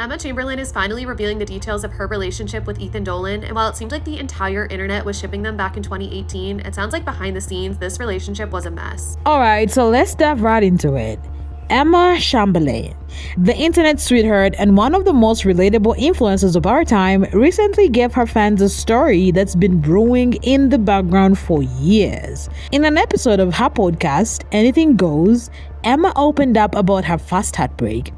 Emma Chamberlain is finally revealing the details of her relationship with Ethan Dolan, and while it seemed like the entire internet was shipping them back in 2018, it sounds like behind the scenes, this relationship was a mess. Alright, so let's dive right into it. Emma Chamberlain, the internet sweetheart and one of the most relatable influencers of our time, recently gave her fans a story that's been brewing in the background for years. In an episode of her podcast, Anything Goes, Emma opened up about her first heartbreak.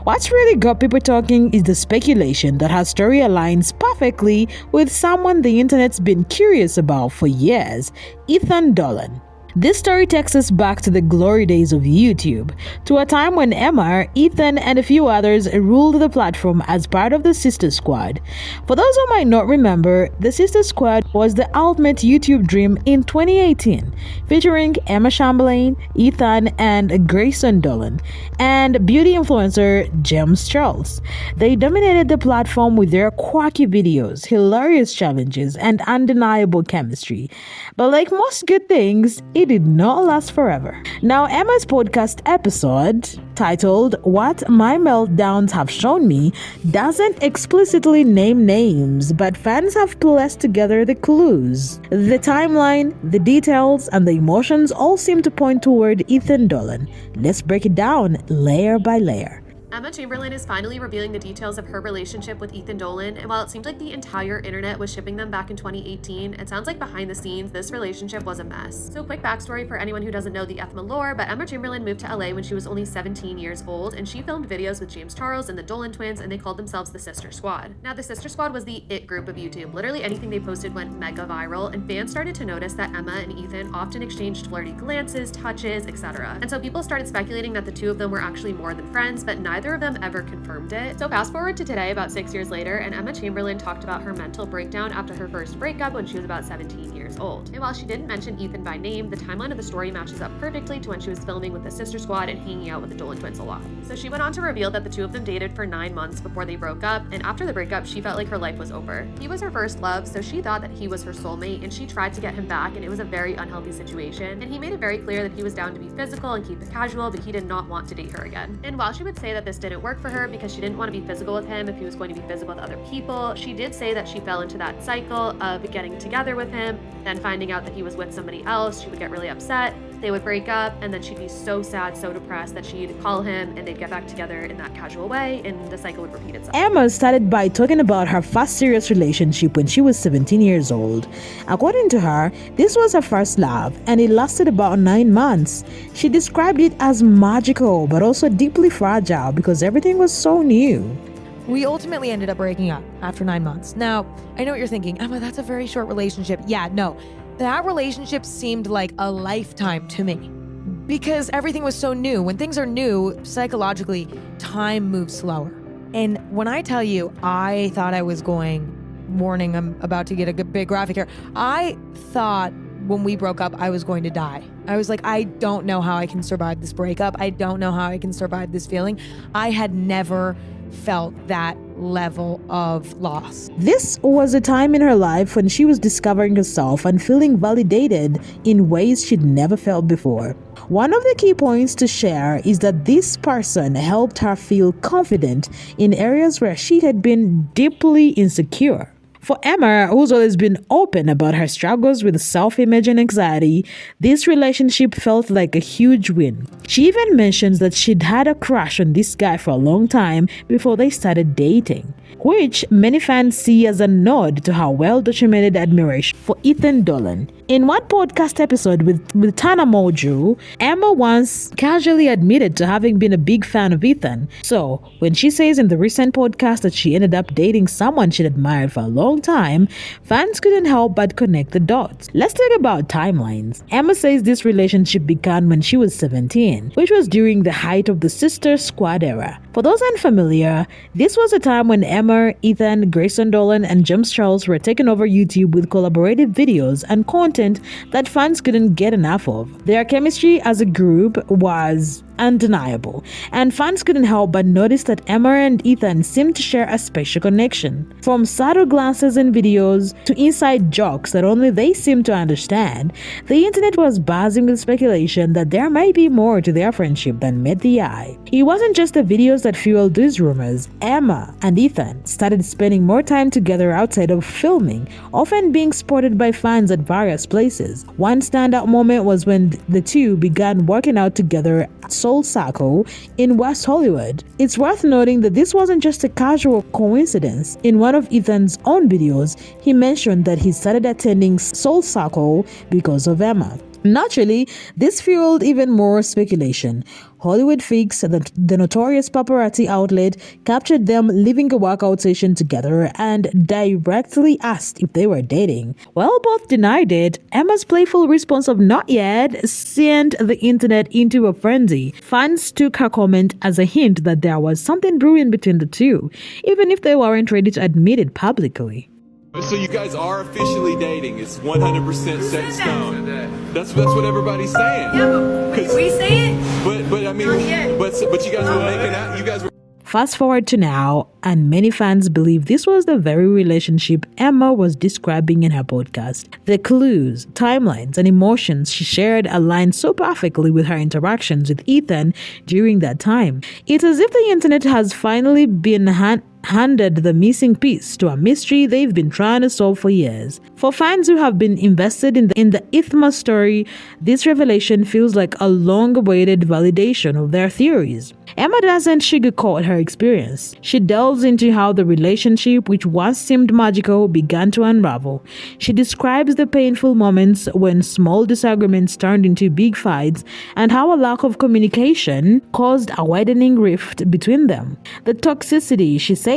What's really got people talking is the speculation that her story aligns perfectly with someone the internet's been curious about for years, Ethan Dolan. This story takes us back to the glory days of YouTube, to a time when Emma, Ethan, and a few others ruled the platform as part of the Sister Squad. For those who might not remember, the Sister Squad was the ultimate YouTube dream in 2018, featuring Emma Chamberlain, Ethan, and Grayson Dolan, and beauty influencer James Charles. They dominated the platform with their quirky videos, hilarious challenges, and undeniable chemistry. But like most good things, it did not last forever. Now, Emma's podcast episode, titled What My Meltdowns Have Shown Me, doesn't explicitly name names, but fans have pieced together the clues. The timeline, the details, and the emotions all seem to point toward Ethan Dolan. Let's break it down layer by layer. Emma Chamberlain is finally revealing the details of her relationship with Ethan Dolan, and while it seemed like the entire internet was shipping them back in 2018, it sounds like behind the scenes, this relationship was a mess. So quick backstory for anyone who doesn't know the Ethma lore, but Emma Chamberlain moved to LA when she was only 17 years old, and she filmed videos with James Charles and the Dolan twins, and they called themselves the Sister Squad. Now, the Sister Squad was the it group of YouTube. Literally anything they posted went mega viral, and fans started to notice that Emma and Ethan often exchanged flirty glances, touches, etc. And so people started speculating that the two of them were actually more than friends, but neither of them ever confirmed it. So fast forward to today, about 6 years later, and Emma Chamberlain talked about her mental breakdown after her first breakup when she was about 17 years old. And while she didn't mention Ethan by name, the timeline of the story matches up perfectly to when she was filming with the Sister Squad and hanging out with the Dolan twins a lot. So she went on to reveal that the two of them dated for 9 months before they broke up, and after the breakup, she felt like her life was over. He was her first love, so she thought that he was her soulmate, and she tried to get him back, and it was a very unhealthy situation. And he made it very clear that he was down to be physical and keep it casual, but he did not want to date her again. And while she would say that this didn't work for her because she didn't want to be physical with him if he was going to be physical with other people, she did say that she fell into that cycle of getting together with him, then finding out that he was with somebody else. She would get really upset, they would break up, and then she'd be so sad, so depressed that she'd call him and they'd get back together in that casual way, and the cycle would repeat itself. Emma started by talking about her first serious relationship when she was 17 years old. According to her, this was her first love, and it lasted about 9 months. She described it as magical, but also deeply fragile because everything was so new. We ultimately ended up breaking up after 9 months. Now, I know what you're thinking, Emma, that's a very short relationship. Yeah, no, that relationship seemed like a lifetime to me because everything was so new. When things are new, psychologically, time moves slower. And when I tell you, I thought I was going, warning, I'm about to get a big graphic here. I thought when we broke up, I was going to die. I was like, I don't know how I can survive this breakup. I don't know how I can survive this feeling. I had never felt that level of loss. This was a time in her life when she was discovering herself and feeling validated in ways she'd never felt before. One of the key points to share is that this person helped her feel confident in areas where she had been deeply insecure. For Emma, who's always been open about her struggles with self-image and anxiety, this relationship felt like a huge win. She even mentions that she'd had a crush on this guy for a long time before they started dating, which many fans see as a nod to her well-documented admiration for Ethan Dolan. In one podcast episode with Tana Mojo, Emma once casually admitted to having been a big fan of Ethan. So, when she says in the recent podcast that she ended up dating someone she'd admired for a long time, fans couldn't help but connect the dots. Let's talk about timelines. Emma says this relationship began when she was 17, which was during the height of the Sister Squad era. For those unfamiliar, this was a time when Emma, Ethan, Grayson Dolan, and James Charles were taking over YouTube with collaborative videos and content that fans couldn't get enough of. Their chemistry as a group was undeniable, and fans couldn't help but notice that Emma and Ethan seemed to share a special connection. From subtle glances glasses and videos to inside jokes that only they seemed to understand, the internet was buzzing with speculation that there might be more to their friendship than met the eye. It wasn't just the videos that fueled these rumors. Emma and Ethan started spending more time together outside of filming, often being spotted by fans at various places. One standout moment was when the two began working out together at Soul Circle in West Hollywood. It's worth noting that this wasn't just a casual coincidence. In one of Ethan's own videos, he mentioned that he started attending Soul Circle because of Emma. Naturally, this fueled even more speculation. Hollywood Freaks, the notorious paparazzi outlet, captured them leaving a workout session together and directly asked if they were dating. While both denied it, Emma's playful response of "not yet" sent the internet into a frenzy. Fans took her comment as a hint that there was something brewing between the two, even if they weren't ready to admit it publicly. So you guys are officially dating. It's 100% set in stone. That's what everybody's saying. Yeah, but we say it. But I mean, but you guys were making out. You guys were. Fast forward to now, and many fans believe this was the very relationship Emma was describing in her podcast. The clues, timelines, and emotions she shared aligned so perfectly with her interactions with Ethan during that time. It's as if the internet has finally been handed the missing piece to a mystery they've been trying to solve for years. For fans who have been invested in the Ithma story, this revelation feels like a long-awaited validation of their theories. Emma doesn't sugarcoat her experience. She delves into how the relationship, which once seemed magical, began to unravel. She describes the painful moments when small disagreements turned into big fights and how a lack of communication caused a widening rift between them. The toxicity, she says,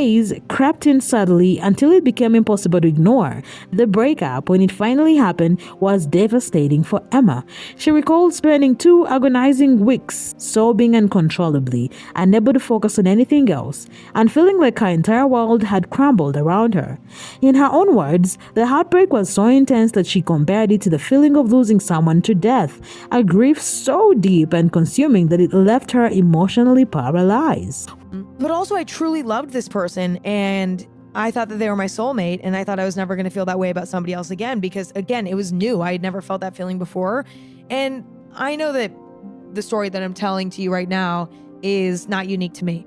crept in subtly until it became impossible to ignore. The breakup, when it finally happened, was devastating for Emma. She recalled spending 2 agonizing weeks sobbing uncontrollably, unable to focus on anything else, and feeling like her entire world had crumbled around her. In her own words, the heartbreak was so intense that she compared it to the feeling of losing someone to death, a grief so deep and consuming that it left her emotionally paralyzed. But also, I truly loved this person, and I thought that they were my soulmate, and I thought I was never going to feel that way about somebody else again because, again, it was new. I had never felt that feeling before. And I know that the story that I'm telling to you right now is not unique to me.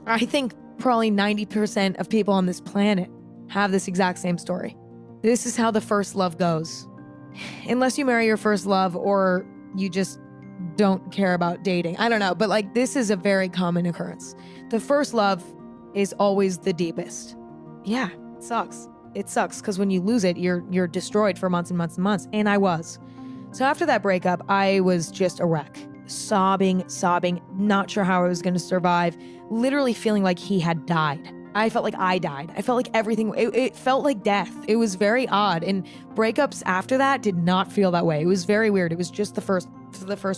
I think probably 90% of people on this planet have this exact same story. This is how the first love goes. Unless you marry your first love or you just don't care about dating. I don't know, but like this is a very common occurrence. The first love is always the deepest. Yeah, it sucks. It sucks because when you lose it, you're destroyed for months and months and months. And I was. So after that breakup, I was just a wreck. Sobbing, not sure how I was going to survive, literally feeling like he had died. I felt like I died. I felt like everything, it felt like death. It was very odd. And breakups after that did not feel that way. It was very weird. It was just the first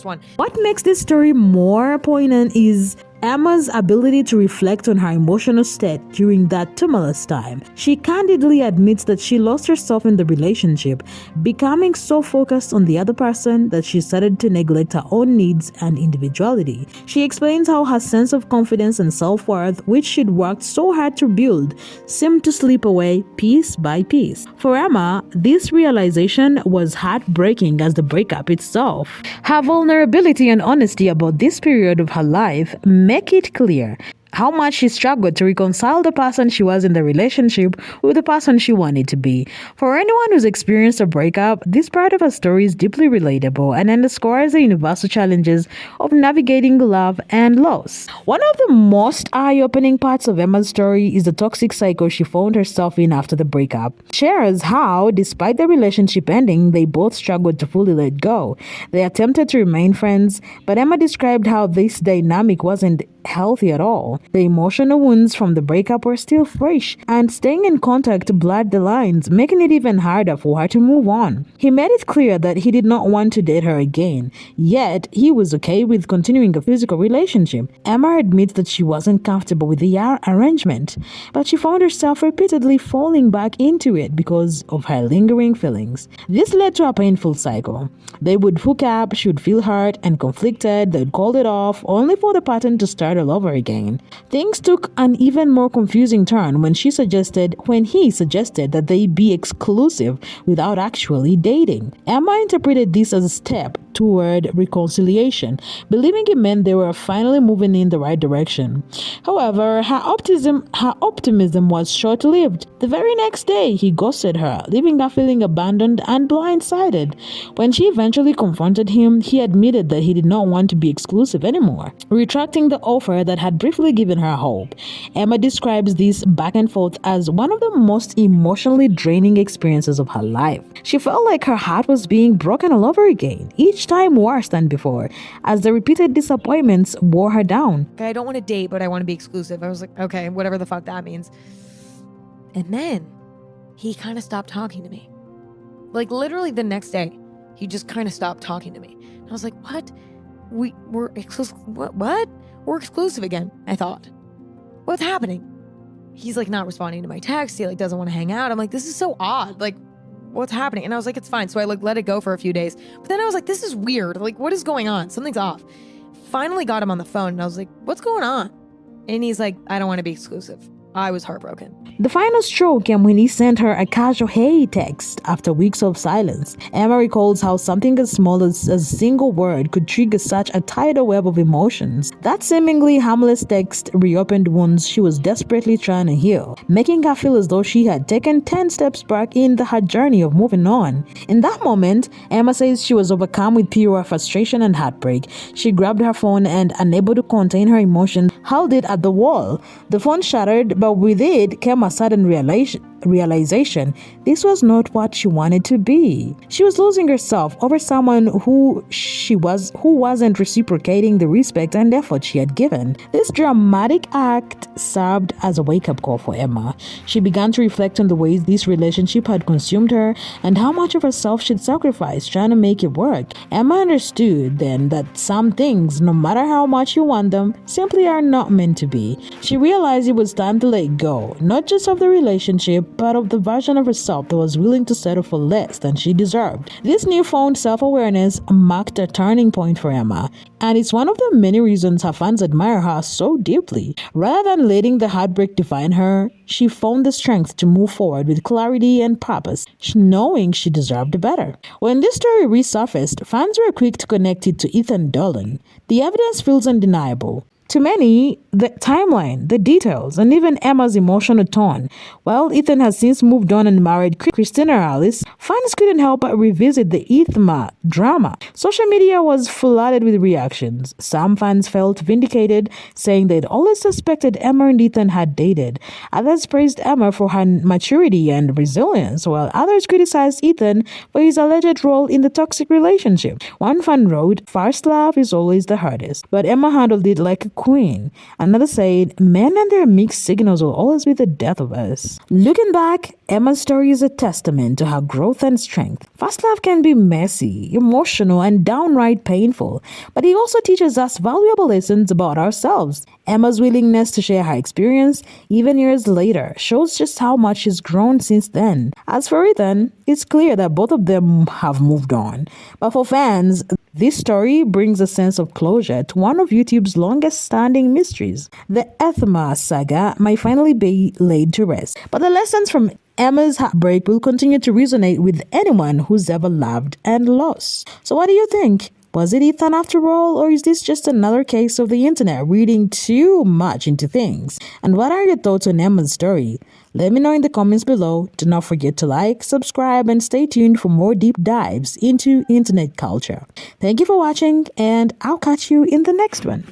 one. What makes this story more poignant is Emma's ability to reflect on her emotional state during that tumultuous time. She candidly admits that she lost herself in the relationship, becoming so focused on the other person that she started to neglect her own needs and individuality. She explains how her sense of confidence and self-worth, which she'd worked so hard to build, seemed to slip away piece by piece. For Emma, this realization was heartbreaking as the breakup itself. Her vulnerability and honesty about this period of her life make it clear how much she struggled to reconcile the person she was in the relationship with the person she wanted to be. For anyone who's experienced a breakup, this part of her story is deeply relatable and underscores the universal challenges of navigating love and loss. One of the most eye-opening parts of Emma's story is the toxic cycle she found herself in after the breakup. She shares how, despite the relationship ending, they both struggled to fully let go. They attempted to remain friends, but Emma described how this dynamic wasn't healthy at all. The emotional wounds from the breakup were still fresh, and staying in contact blurred the lines, making it even harder for her to move on. He made it clear that he did not want to date her again, yet he was okay with continuing a physical relationship. Emma admits that she wasn't comfortable with the arrangement, but she found herself repeatedly falling back into it because of her lingering feelings. This led to a painful cycle. They would hook up, she would feel hurt and conflicted, they'd call it off, only for the pattern to start all over again. Things took an even more confusing turn when he suggested that they be exclusive without actually dating. Emma interpreted this as a step toward reconciliation, believing it meant they were finally moving in the right direction. However, her optimism was short-lived. The very next day, he ghosted her, leaving her feeling abandoned and blindsided. When she eventually confronted him, he admitted that he did not want to be exclusive anymore, retracting the offer that had briefly given her hope. Emma describes this back and forth as one of the most emotionally draining experiences of her life. She felt like her heart was being broken all over again, each time worse than before, as the repeated disappointments wore her down. Okay, I don't want to date, but I want to be exclusive. I was like, okay, whatever the fuck that means. And then he kind of stopped talking to me. Like literally the next day, he just kind of stopped talking to me. And I was like, what? We're exclusive? What? We're exclusive again, I thought. What's happening? He's like not responding to my text. He like doesn't want to hang out. I'm like, this is so odd. Like, what's happening? And I was like, it's fine. So I like let it go for a few days. But then I was like, this is weird. Like, what is going on? Something's off. Finally got him on the phone and I was like, what's going on? And he's like, I don't want to be exclusive. I was heartbroken. The final straw came when he sent her a casual "hey" text after weeks of silence. Emma recalls how something as small as a single word could trigger such a tidal web of emotions. That seemingly harmless text reopened wounds she was desperately trying to heal, making her feel as though she had taken 10 steps back in her journey of moving on. In that moment, Emma says she was overcome with pure frustration and heartbreak. She grabbed her phone and, unable to contain her emotion, hurled it at the wall. The phone shattered, but with it came a sudden realization this was not what she wanted to be. She was losing herself over someone who wasn't reciprocating the respect and effort she had given. This dramatic act served as a wake-up call for Emma. She began to reflect on the ways this relationship had consumed her and how much of herself she'd sacrificed trying to make it work. Emma understood then that some things, no matter how much you want them, simply are not meant to be. She realized it was time to let go, not just of the relationship, but of the version of herself that was willing to settle for less than she deserved. This newfound self-awareness marked a turning point for Emma, and it's one of the many reasons her fans admire her so deeply. Rather than letting the heartbreak define her, she found the strength to move forward with clarity and purpose, knowing she deserved better. When this story resurfaced, fans were quick to connect it to Ethan Dolan. The evidence feels undeniable. To many, the timeline, the details, and even Emma's emotional tone. While Ethan has since moved on and married Christina Alice, fans couldn't help but revisit the Ithma drama. Social media was flooded with reactions. Some fans felt vindicated, saying they'd always suspected Emma and Ethan had dated. Others praised Emma for her maturity and resilience, while others criticized Ethan for his alleged role in the toxic relationship. One fan wrote, "First love is always the hardest, but Emma handled it like a queen." Another said, "Men and their mixed signals will always be the death of us." Looking back, Emma's story is a testament to her growth and strength. First love can be messy, emotional, and downright painful, but it also teaches us valuable lessons about ourselves. Emma's willingness to share her experience, even years later, shows just how much she's grown since then. As for Ethan, it's clear that both of them have moved on. But for fans, this story brings a sense of closure to one of YouTube's longest-standing mysteries. The Ethma saga might finally be laid to rest, but the lessons from Emma's heartbreak will continue to resonate with anyone who's ever loved and lost. So what do you think? Was it Ethan after all, or is this just another case of the internet reading too much into things? And what are your thoughts on Emma's story? Let me know in the comments below. Do not forget to like, subscribe, and stay tuned for more deep dives into internet culture. Thank you for watching, and I'll catch you in the next one.